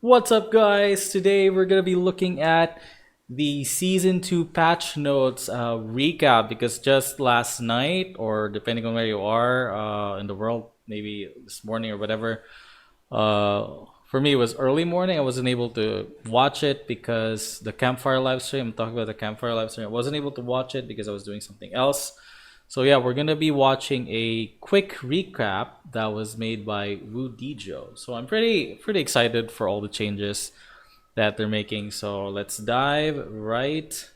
What's up, guys? Today we're gonna be looking at the season 2 patch notes recap because just last night, or depending on where you are in the world, maybe this morning or whatever. For me, it was early morning. I wasn't able to watch it because the Campfire live stream. I'm talking about the Campfire live stream. I wasn't able to watch it because I was doing something else. So yeah, we're gonna be watching a quick recap that was made by Wu Dijo. So I'm pretty excited for all the changes that they're making. So let's dive right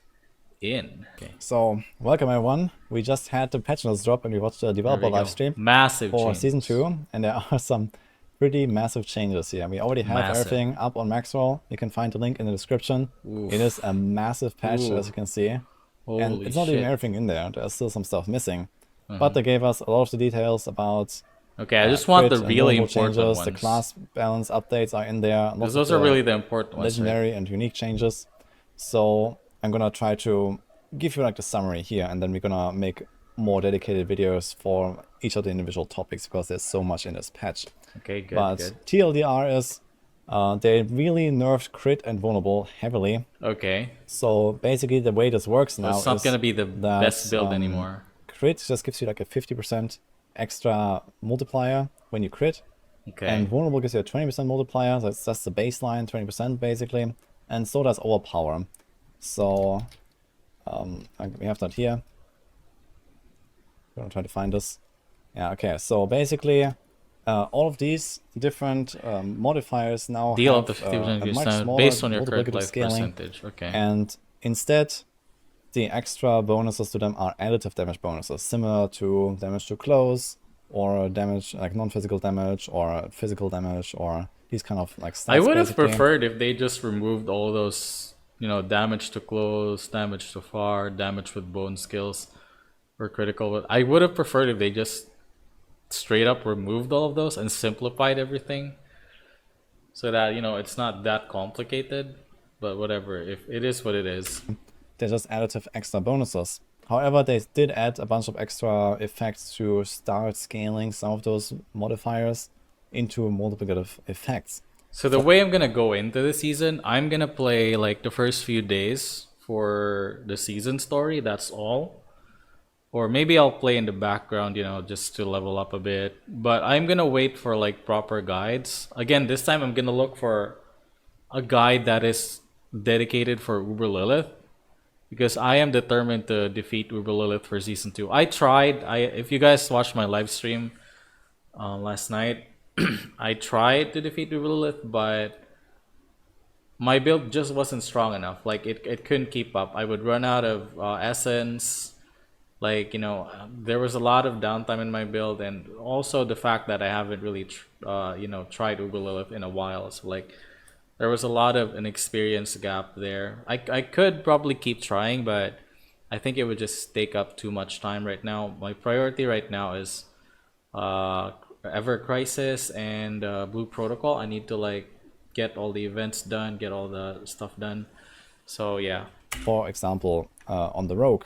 in. Okay, So, welcome everyone. We just had the patch notes drop and we watched the there developer we go. live stream Massive for changes. season 2, and there are some pretty massive changes here. We already have Massive. everything up on Maxwell. You can find the link in the description. Oof. It is a massive patch, Ooh. as you can see. And Holy it's not even shit. everything in there. There's still some stuff missing. But they gave us a lot of the details about Okay, I just want crit the and really normal important changes. ones. The class balance updates are in there. Because Lots those of are really the important ones, right? legendary and unique changes. So I'm gonna try to give you like the summary here, and then we're gonna make more dedicated videos for each of the individual topics because there's so much in this patch. Okay, good, But good. TLDR is they really nerfed crit and vulnerable heavily. Okay. So basically the way this works now It's not is gonna be the that, best build anymore. Crit just gives you like a 50% extra multiplier when you crit. Okay. And vulnerable gives you a 20% multiplier, so that's the baseline, 20% basically. And so does overpower. So we have that here. I'm gonna try to find this. Yeah, okay. So basically, all of these different modifiers now Deal have up to 50% a of much your smaller based on your current multiplicative life scaling. percentage. Okay. And instead, the extra bonuses to them are additive damage bonuses, similar to damage to close, or damage like non-physical damage, or physical damage, or these kind of like stats. I would have basically. preferred if they just removed all those, damage to close, damage to far, damage with bone skills, or critical. I would have preferred if they just straight up removed all of those and simplified everything, so that it's not that complicated. But whatever, if it is what it is. They're just additive extra bonuses. However, they did add a bunch of extra effects to start scaling some of those modifiers into multiplicative effects. So the way I'm gonna go into the season, I'm gonna play like the first few days for the season story. That's all. Or maybe I'll play in the background, just to level up a bit. But I'm gonna wait for like proper guides. Again, this time I'm gonna look for a guide that is dedicated for Uber Lilith, because I am determined to defeat Uber Lilith for season 2. I tried. If you guys watched my live stream last night, I tried to defeat Uber Lilith, but my build just wasn't strong enough. Like it couldn't keep up. I would run out of essence. Like there was a lot of downtime in my build, and also the fact that I haven't really tried Uber Lilith in a while. So like there was a lot of an experience gap there. I could probably keep trying, but I think it would just take up too much time right now. My priority right now is Ever Crisis and Blue Protocol. I need to like get all the events done, get all the stuff done. So yeah. For example, on the Rogue,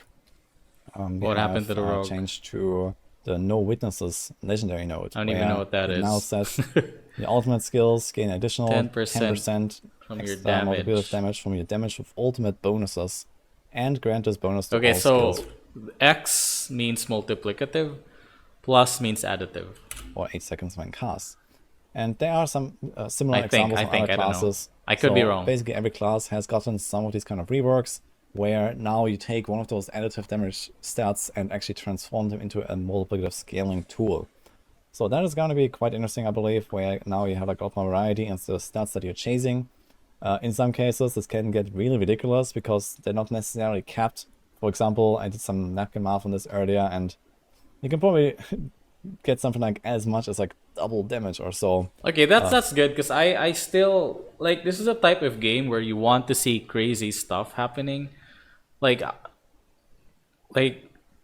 What happened to the Rogue? Changed to the No Witnesses legendary node. I don't even know what that is. Now says the ultimate skills gain additional 10% from your damage. multiplicative damage from your damage with ultimate bonuses, and grant this bonus to Okay, all so skills X means multiplicative, plus means additive. for 8 seconds when cast. And there are some similar I think, examples of I other don't know. classes. I could be wrong. Basically, every class has gotten some of these kind of reworks, where now you take one of those additive damage stats and actually transform them into a multiplicative scaling tool. So that is going to be quite interesting, I believe, where now you have like a lot more variety and the stats that you're chasing. In some cases, this can get really ridiculous because they're not necessarily capped. For example, I did some napkin math on this earlier, and you can probably get something like as much as like double damage or so. Okay, that's good, because I still like, this is a type of game where you want to see crazy stuff happening. Like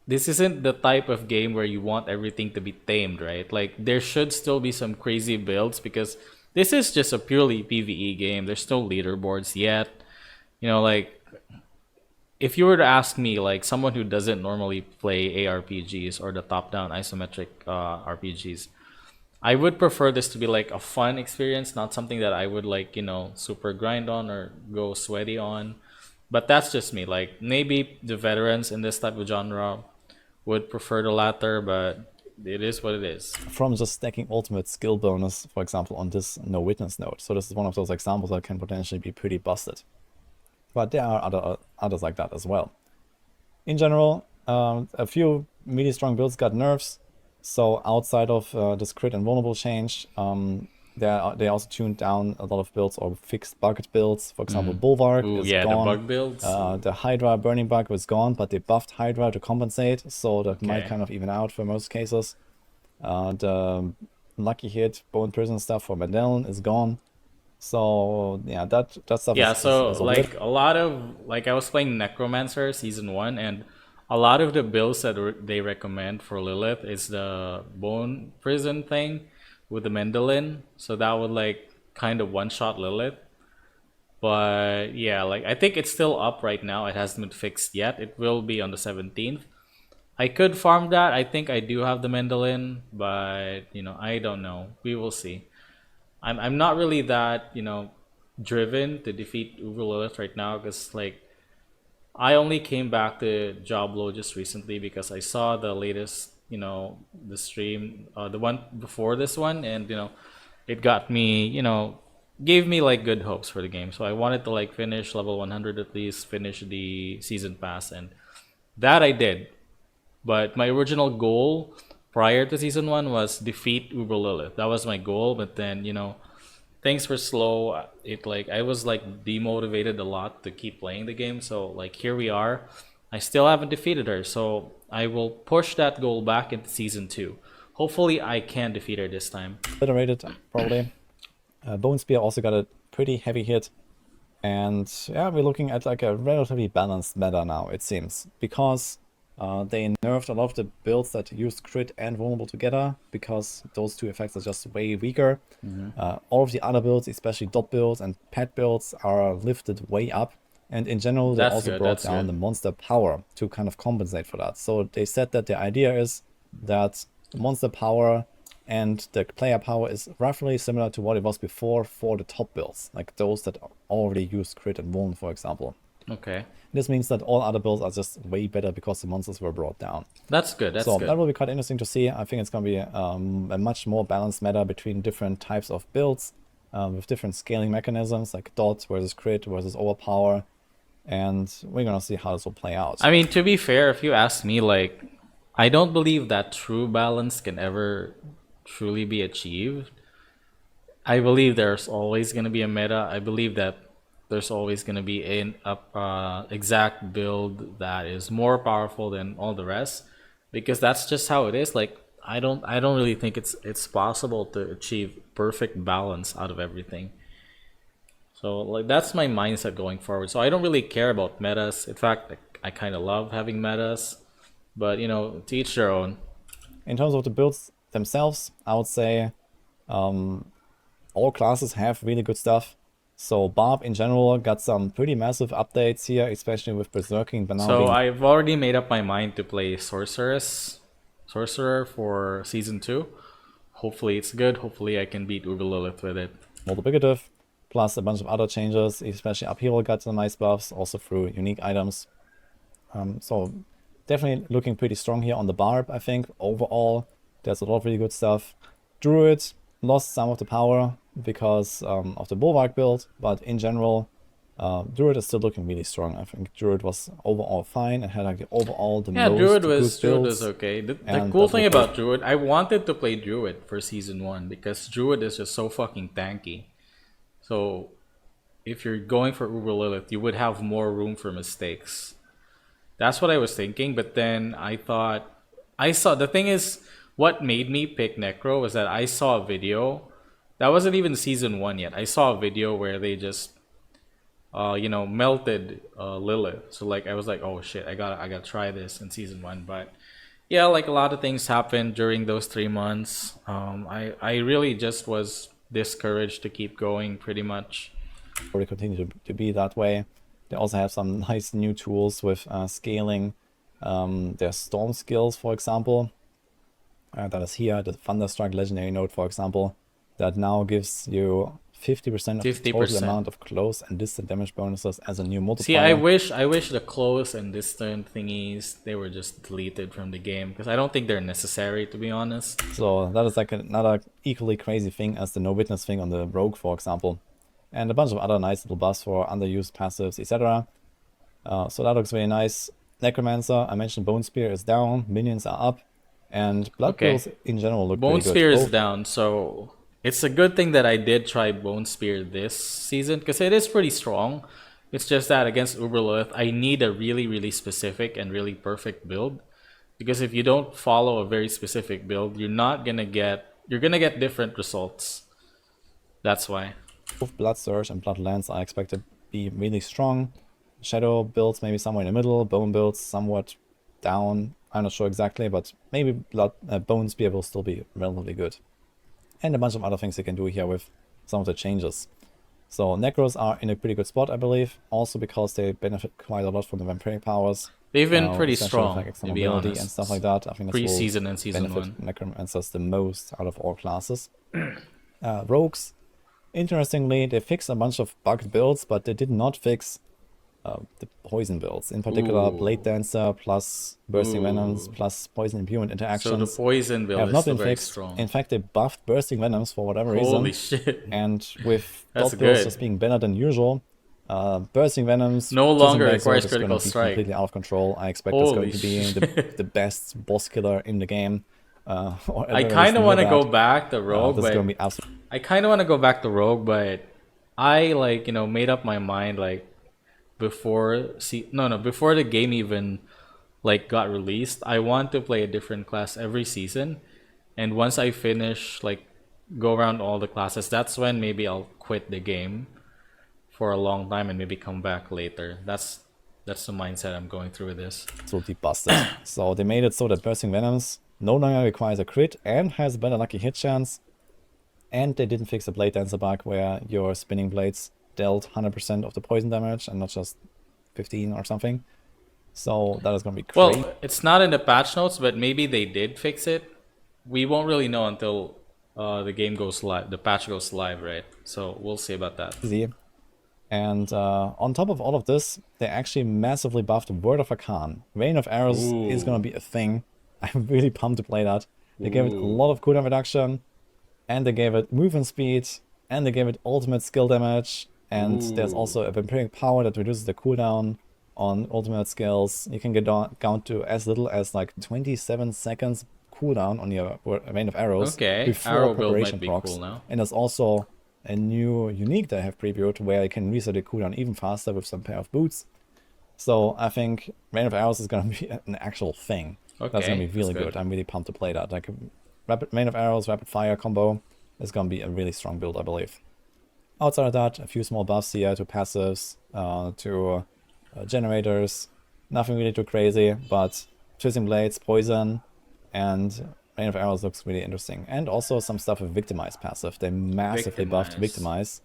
this isn't the type of game where you want everything to be tamed, right? Like there should still be some crazy builds, because this is just a purely PvE game. There's no leaderboards yet. Like if you were to ask me, like someone who doesn't normally play ARPGs or the top-down isometric RPGs, I would prefer this to be like a fun experience, not something that I would like, super grind on or go sweaty on. But that's just me. Like maybe the veterans in this type of genre would prefer the latter, but it is what it is. From just stacking ultimate skill bonus, for example, on this no witness node. So this is one of those examples that can potentially be pretty busted. But there are others like that as well. In general, a few melee strong builds got nerfs. So outside of this crit and vulnerable change, they also tuned down a lot of builds or fixed bugged builds. For example, Bulwark Ooh, is yeah, gone. the bug builds. The Hydra burning bug was gone, but they buffed Hydra to compensate, so that might Okay. kind of even out for most cases. The lucky hit bone prison stuff for Medellin is gone. So yeah, that stuff Yeah, so is all like good. a lot of like I was playing Necromancer season 1, and a lot of the builds that they recommend for Lilith is the bone prison thing with the Mendelin. So that would like kind of one shot Lilith. But yeah, like I think it's still up right now. It hasn't been fixed yet. It will be on the 17th. I could farm that. I think I do have the Mendelin, but I don't know. We will see. I'm not really that, driven to defeat Uber Lilith right now because like I only came back to Diablo just recently because I saw the latest, the stream, the one before this one, and it got me, gave me like good hopes for the game. So I wanted to like finish level 100 at least, finish the season pass, and that I did. But my original goal prior to season 1 was defeat Uber Lilith. That was my goal, but then things were slow. It like I was like demotivated a lot to keep playing the game. So like here we are. I still haven't defeated her, so I will push that goal back into season 2. Hopefully I can defeat her this time. Obliterated, probably. Bone Spear also got a pretty heavy hit. And yeah, we're looking at like a relatively balanced meta now, it seems. Because they nerfed a lot of the builds that used crit and vulnerable together, because those two effects are just way weaker. All of the other builds, especially dot builds and pet builds, are lifted way up. And in general, they That's also good. brought That's down good. the monster power to kind of compensate for that. So they said that the idea is that monster power and the player power is roughly similar to what it was before for the top builds, like those that already use crit and vuln, for example. Okay. This means that all other builds are just way better because the monsters were brought down. That's good. That's So good. that will be quite interesting to see. I think it's going to be a much more balanced meta between different types of builds with different scaling mechanisms, like dot versus crit versus overpower. And we're going to see how this will play out. I mean, to be fair, if you ask me, like, I don't believe that true balance can ever truly be achieved. I believe there's always going to be a meta. I believe that there's always going to be an exact build that is more powerful than all the rest, because that's just how it is. Like, I don't really think it's possible to achieve perfect balance out of everything. So like that's my mindset going forward. So I don't really care about metas. In fact, I kind of love having metas, but to each their own. In terms of the builds themselves, I would say all classes have really good stuff. So Barb in general got some pretty massive updates here, especially with Berserking but now So being I've already made up my mind to play sorcerer for season 2. Hopefully it's good. Hopefully I can beat Uber Lilith with it. multiplicative, plus a bunch of other changes, especially Upheaval got some nice buffs, also through unique items. So definitely looking pretty strong here on the Barb, I think. Overall, there's a lot of really good stuff. Druid lost some of the power because of the Bulwark build, but in general, Druid is still looking really strong. I think Druid was overall fine and had like the overall the Yeah, most Druid good was builds. okay. The and cool that thing looked good. about Druid, I wanted to play Druid for season 1 because Druid is just so fucking tanky. So if you're going for Uber Lilith, you would have more room for mistakes. That's what I was thinking, but then I saw the thing is what made me pick Necro was that I saw a video that wasn't even season 1 yet. I saw a video where they just melted Lilith. So like I was like, oh shit, I gotta try this in season 1. But yeah, like a lot of things happened during those 3 months. I really just was discouraged to keep going pretty much. Probably continue to be that way. They also have some nice new tools with scaling their storm skills, for example. That is here, the Thunderstruck legendary node, for example, that now gives you 50% of the total 50%. amount of close and distant damage bonuses as a new See, multiplier. I wish the close and distant thingies, they were just deleted from the game, because I don't think they're necessary, to be honest. So that is like another equally crazy thing as the no witness thing on the rogue, for example, and a bunch of other nice little buffs for underused passives, etc. So that looks really nice. Necromancer, I mentioned Bone Spear is down, minions are up, and Blood Okay. Bills in general look Bone pretty good. Spear is Both- down, so it's a good thing that I did try Bone Spear this season, because it is pretty strong. It's just that against Uberlith, I need a really, really specific and really perfect build. Because if you don't follow a very specific build, you're gonna get different results. That's why. Both Blood Surge and Blood Lance are expected to be really strong. Shadow builds maybe somewhere in the middle, Bone builds somewhat down. I'm not sure exactly, but maybe Bone Spear will still be relatively good. And a bunch of other things you can do here with some of the changes. So Necros are in a pretty good spot, I believe, also because they benefit quite a lot from the vampiric powers. They've been pretty essentially with, strong, like, extra to be mobility honest. and stuff like that. I think this will Pre-season and season benefit 1. Necromancers the most out of all classes. Rogues, interestingly, they fixed a bunch of bugged builds, but they did not fix the poison builds. In particular, Ooh. Blade Dancer plus Bursting Venoms plus Poison Imbuement So interactions the poison build have is not still been very fixed. strong. In fact, they buffed Bursting Venoms for whatever reason. Holy shit. And with That's dot builds good. just being better than usual, Bursting Venoms No just longer in Black requires Zerg is going critical to be strike. completely out of control. I expect it's Holy going to be the best boss killer in the game. Or I at the kind of least want to near go that. back to Rogue, This is but going to be absolutely I kind of want to go back to Rogue, but I made up my mind before before the game even got released. I want to play a different class every season, and once I finish go around all the classes, that's when maybe I'll quit the game for a long time and maybe come back later. That's the mindset I'm going through with this. busted. So they made it so that Bursting Venoms no longer requires a crit and has a better lucky hit chance. And they didn't fix the Blade Dancer bug where your spinning blades dealt 100% of the poison damage and not just 15 or something. So that is going to be great. Well, it's not in the patch notes, but maybe they did fix it. We won't really know until the game goes live, the patch goes live, right? So we'll see about that. Easy. And on top of all of this, they actually massively buffed Word of Arcan. Rain of Arrows is going to be a thing. I'm really pumped to play that. They gave it a lot of cooldown reduction, and they gave it movement speed, and they gave it ultimate skill damage, and there's also a vampiric power that reduces the cooldown on ultimate skills. You can get down to as little as 27 seconds cooldown on your Rain of Arrows Okay, before arrow build preparation might be procs. cool now. And there's also a new unique that I have previewed where you can reset the cooldown even faster with some pair of boots. So I think Rain of Arrows is going to be an actual thing. Okay, That's going to be really that's good. I'm really pumped to play that. Like rapid Rain of Arrows, rapid fire combo is going to be a really strong build, I believe. Outside of that, a few small buffs here to passives, to generators. Nothing really too crazy, but Twisting Blades, Poison, and Rain of Arrows looks really interesting. And also some stuff with Victimize passive. They massively buffed Victimize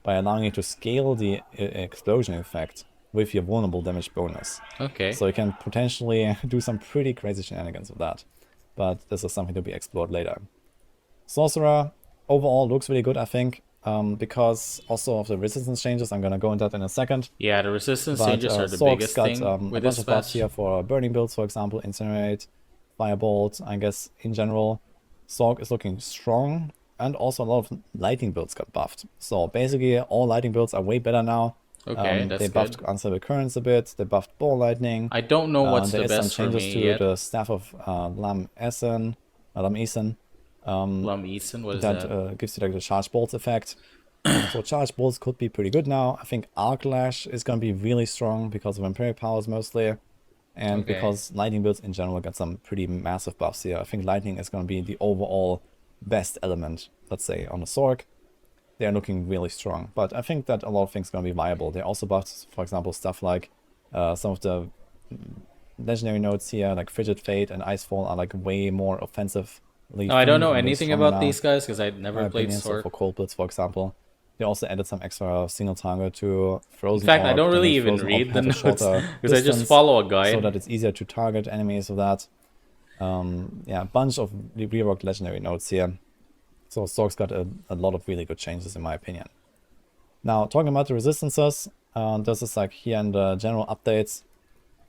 by allowing you to scale the explosion effect with your vulnerable damage bonus. Okay. So you can potentially do some pretty crazy shenanigans with that. But this is something to be explored later. Sorcerer overall looks really good, I think, because also of the resistance changes. I'm going to go into that in a second. Yeah, the resistance But changes are the Sork's biggest got thing a with bunch this of buffs patch. here for burning builds, for example, Incinerate, Firebolt. I guess in general, Sork is looking strong, and also a lot of lighting builds got buffed. So basically, all lighting builds are way better now. Okay, that's They buffed good. Unstable Currents a bit. They buffed Ball Lightning. I don't know what's there the is some best for changes me to yet. the Staff of Lam Essen, Lam Essen. Plum Eason, what is That that? gives you the Charge Bolts effect. So Charge Bolts could be pretty good now. I think Arc Lash is going to be really strong because of Vampiric powers mostly. And Okay. because Lightning builds in general got some pretty massive buffs here. I think Lightning is going to be the overall best element, let's say, on the Sork. They're looking really strong. But I think that a lot of things are going to be viable. They also buffed, for example, stuff like some of the legendary nodes here, like Frigid Fate and Icefall, are way more offensive. No, I don't know anything about these guys because I never played So Sword. for cold blitz, for example, they also added some extra single target to Frozen In fact, I Orb, don't that really makes even Frozen Orb read the have a notes shorter because I just distance, follow a so guide. that it's easier to target enemies with that. Yeah, a bunch of reworked legendary nodes here. So Stork's got a lot of really good changes in my opinion. Now, talking about the resistances, this is like here in the general updates.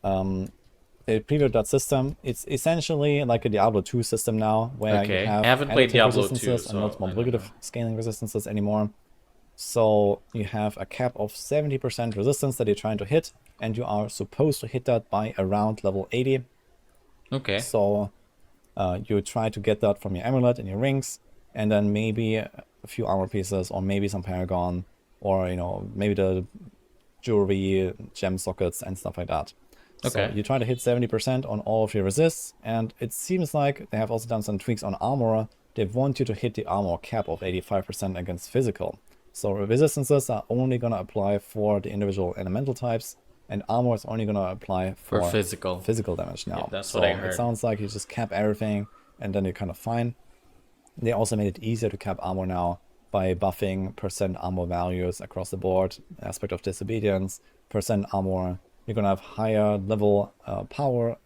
The preview system, it's essentially like a Diablo 2 system now, where you Okay. I have haven't played additive Diablo 2, resistances and not so I don't multiplicative know. scaling resistances anymore. So you have a cap of 70% resistance that you're trying to hit, and you are supposed to hit that by around level 80. Okay. So you try to get that from your amulet and your rings, and then maybe a few armor pieces, or maybe some paragon, or maybe the jewelry, gem sockets, and stuff like that. So Okay. you try to hit 70% on all of your resists, and it seems like they have also done some tweaks on armor. They want you to hit the armor cap of 85% against physical. So resistances are only going to apply for the individual elemental types, and armor is only going to apply For for physical. physical damage Yeah, now. that's what I So it heard. sounds like you just cap everything, and then you're kind of fine. They also made it easier to cap armor now by buffing percent armor values across the board, aspect of disobedience, percent armor. You're gonna have higher level power,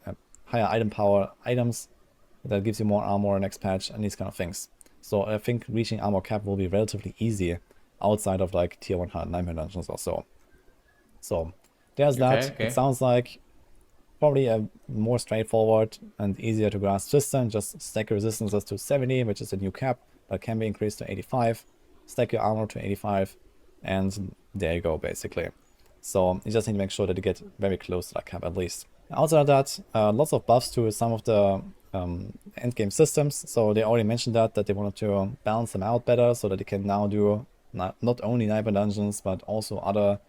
higher item power items that gives you more armor next patch, and these kind of things. So I think reaching armor cap will be relatively easy outside of like tier 109 dungeons or so. So there's Okay, that. It okay. sounds like probably a more straightforward and easier to grasp system. Just stack your resistances to 70, which is a new cap that can be increased to 85. Stack your armor to 85, and there you go, basically. So you just need to make sure that you get very close to that cap at least. Outside of that, lots of buffs to some of the endgame systems. So they already mentioned that they wanted to balance them out better so that they can now do not only Nightmare Dungeons, but also other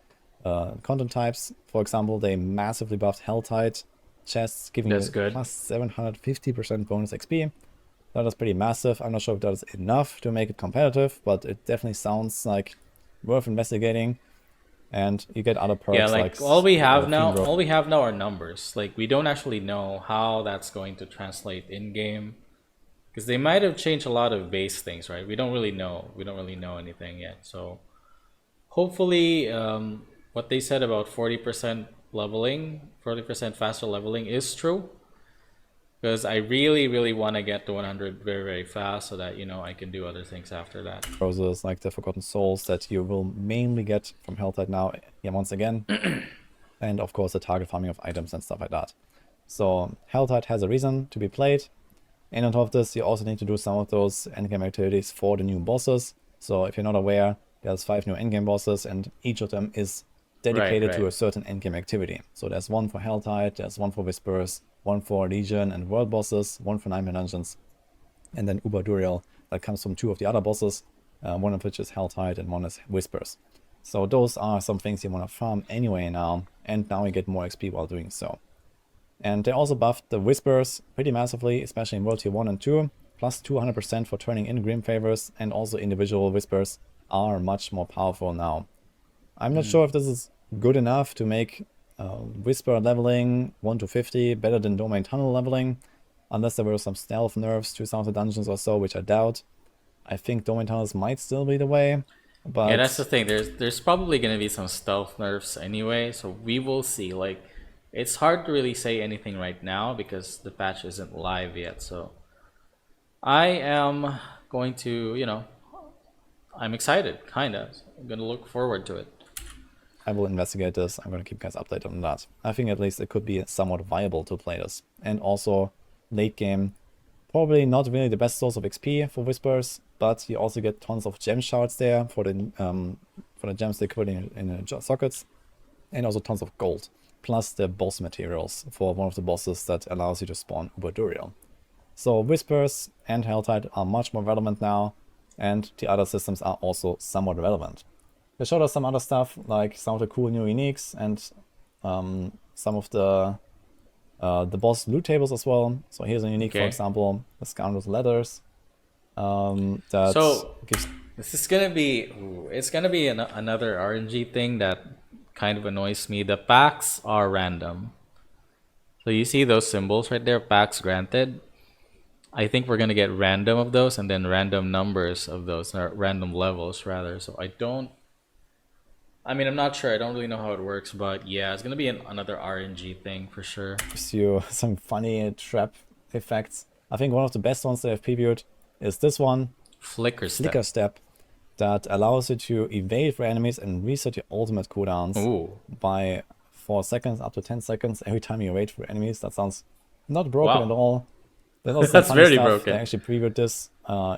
content types. For example, they massively buffed Helltide chests, giving That's you good. plus 750% bonus XP. That is pretty massive. I'm not sure if that is enough to make it competitive, but it definitely sounds like worth investigating. And you get other Yeah, perks like like Fiend Row. all we have now are numbers. Like we don't actually know how that's going to translate in game because they might have changed a lot of base things, right? We don't really know. We don't really know anything yet. So hopefully, what they said about 40% leveling, 40% faster leveling is true. Because I really, really want to get to 100 very, very fast so that, I can do other things after that. Roses like the Forgotten Souls that you will mainly get from Helltide now, yeah, once again. And of course the target farming of items and stuff like that. So Helltide has a reason to be played. And on top of this, you also need to do some of those endgame activities for the new bosses. So if you're not aware, there's 5 new endgame bosses, and each of them is Right, dedicated to right. a certain endgame activity. So there's one for Helltide, there's one for Whispers, one for Legion and World bosses, one for Nightmare Dungeons, and then Uber Duriel that comes from 2 of the other bosses, one of which is Helltide and one is Whispers. So those are some things you want to farm anyway now, and now you get more XP while doing so. And they also buffed the Whispers pretty massively, especially in World Tier 1 and 2, plus 200% for turning in Grim Favors, and also individual Whispers are much more powerful now. I'm not sure if this is good enough to make Whisper leveling 1 to 50 better than Domain Tunnel leveling, unless there were some stealth nerfs to some of the dungeons or so, which I doubt. I think Domain Tunnels might still be the way, Yeah, that's the but thing. There's probably gonna be some stealth nerfs anyway, so we will see. Like, it's hard to really say anything right now because the patch isn't live yet. So I am going to, I'm excited, kinda. I'm gonna look forward to it. I will investigate this. I'm going to keep you guys updated on that. I think at least it could be somewhat viable to play this. And also, late game, probably not really the best source of XP for Whispers, but you also get tons of gem shards there for the gems they put in the sockets, and also tons of gold, plus the boss materials for one of the bosses that allows you to spawn Uber Duriel. So Whispers and Helltide are much more relevant now, and the other systems are also somewhat relevant. They showed us some other stuff, like some of the cool new uniques and some of the boss loot tables as well. So here's a unique, for Okay. example, the Scoundrel's Leathers. That So gives this is gonna be, it's gonna be another RNG thing that kind of annoys me. The packs are random. So you see those symbols right there, packs granted. I think we're gonna get random of those and then random numbers of those, or random levels rather. So I don't. I mean, I'm not sure. I don't really know how it works, but yeah, it's gonna be another RNG thing for sure. you some funny trap effects. I think one of the best ones they have previewed is this one, Flicker Flicker Step. Step, that allows you to evade for enemies and reset your ultimate cooldowns Ooh. by 4 seconds, up to 10 seconds every time you evade for enemies. That sounds not broken at Wow. all. There's also some That's funny very stuff. broken. They actually previewed this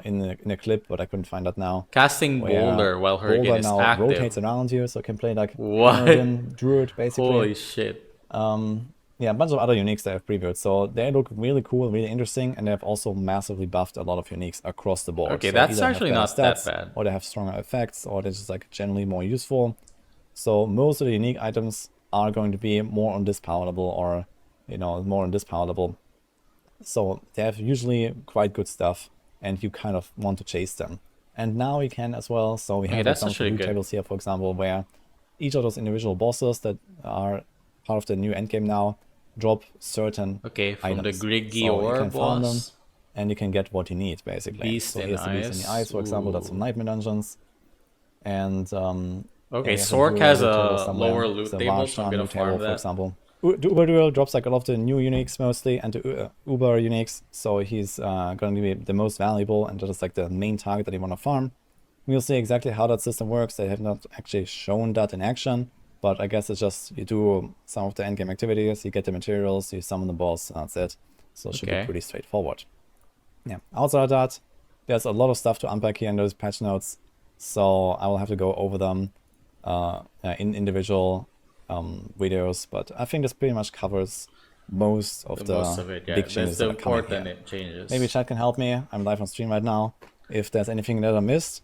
in a clip, but I couldn't find that now. Casting Where Boulder while Hurricane Boulder is now active. rotates around you, so you can play like What? Paladin, Druid, basically. Holy shit. Yeah, a bunch of other uniques they have previewed. So they look really cool, really interesting, and they have also massively buffed a lot of uniques across the board. Okay, So that's either have actually better not that stats, bad. or they have stronger effects, or they're just like generally more useful. So most of the unique items are going to be more on this palatable, or more on this palatable. So they have usually quite good stuff, and you kind of want to chase them. And now you can as well. So we Okay, have that's some of the actually loot good. tables here, for example, where each of those individual bosses that are part of the new endgame now drop certain Okay, from the items. Griggy So you Ore can farm them, boss. and you can get what you need, basically. Beast So in here's the Beast in the Ice. Ice, for example. That's from Ooh. Nightmare Dungeons. And yeah, Okay, we have a Sork Duel has loot table a somewhere. lower It's loot a table, so I'm Varshan gonna loot table, farm for that. example. Uber Duel drops like a lot of the new uniques mostly, and the Uber uniques, so he's going to be the most valuable, and that is like the main target that you want to farm. We'll see exactly how that system works. They have not actually shown that in action, but I guess it's just you do some of the endgame activities, you get the materials, you summon the boss, and that's it. So it should be Okay. pretty straightforward. Yeah, outside of that, there's a lot of stuff to unpack here in those patch notes, so I will have to go over them in individual videos, but I think this pretty much covers most of the Most of it, yeah. big That's changes the that are coming important here. changes. Maybe chat can help me. I'm live on stream right now. If there's anything that I missed,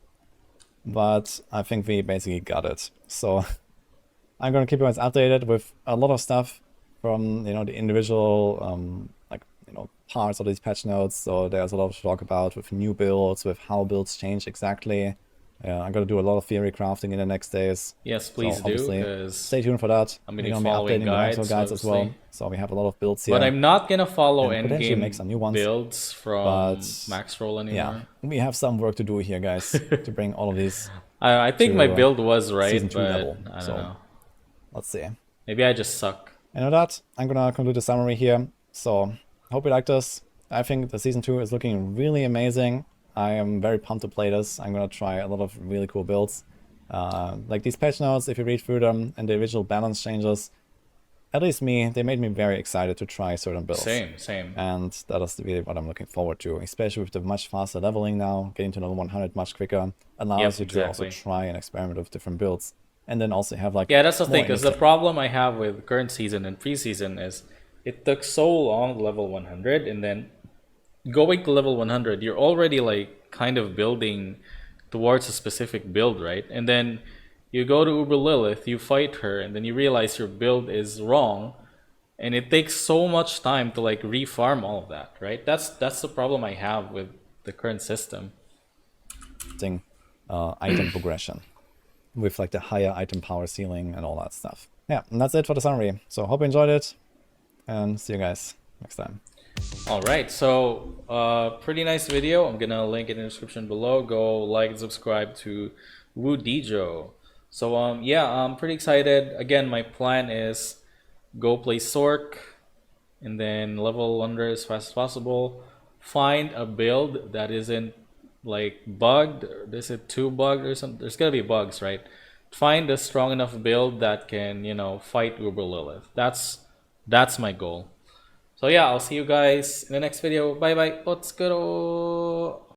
but I think we basically got it. So I'm gonna keep you guys updated with a lot of stuff from the individual parts of these patch notes. So there's a lot to talk about with new builds, with how builds change exactly. I'm gonna do a lot of theory crafting in the next days. Yes, So please do, obviously, because stay tuned for that. I'm We're gonna be gonna be following updating the natural guides, guides as well. obviously. So we have a lot of builds here. But I'm not gonna follow and potentially make some new endgame ones. builds from But Max Roll anymore. yeah, we have some work to do here, guys, to bring all of these I think my to, build was right, season 2 but level. I don't So know. let's see. Maybe I just suck. And with that, I'm gonna conclude the summary here. So hope you liked this. I think the season 2 is looking really amazing. I am very pumped to play this. I'm gonna try a lot of really cool builds. Like these patch notes, if you read through them and the visual balance changes, at least they made me very excited to try certain builds. Same. And that is really what I'm looking forward to, especially with the much faster leveling now. Getting to level 100 much quicker allows you to also try and experiment with different builds. And then also have like... Yeah, that's the thing, because the interesting- problem I have with current season and preseason is it took so long to level 100, and then going to level 100, you're already like kind of building towards a specific build, right? And then you go to Uber Lilith, you fight her, and then you realize your build is wrong, and it takes so much time to like refarm all of that, right? That's the problem I have with the current system. Item progression with like the higher item power ceiling and all that stuff. Yeah, and that's it for the summary. So hope you enjoyed it, and see you guys next time. All right, so pretty nice video. I'm gonna link it in the description below. Go like and subscribe to Woo Dijo. So yeah, I'm pretty excited. Again, my plan is go play Sork and then level 100 as fast as possible. Find a build that isn't like bugged. Is it too bugged or something? There's gotta be bugs, right? Find a strong enough build that can, fight Uber Lilith. That's my goal. So yeah, I'll see you guys in the next video. Bye bye. Let's go.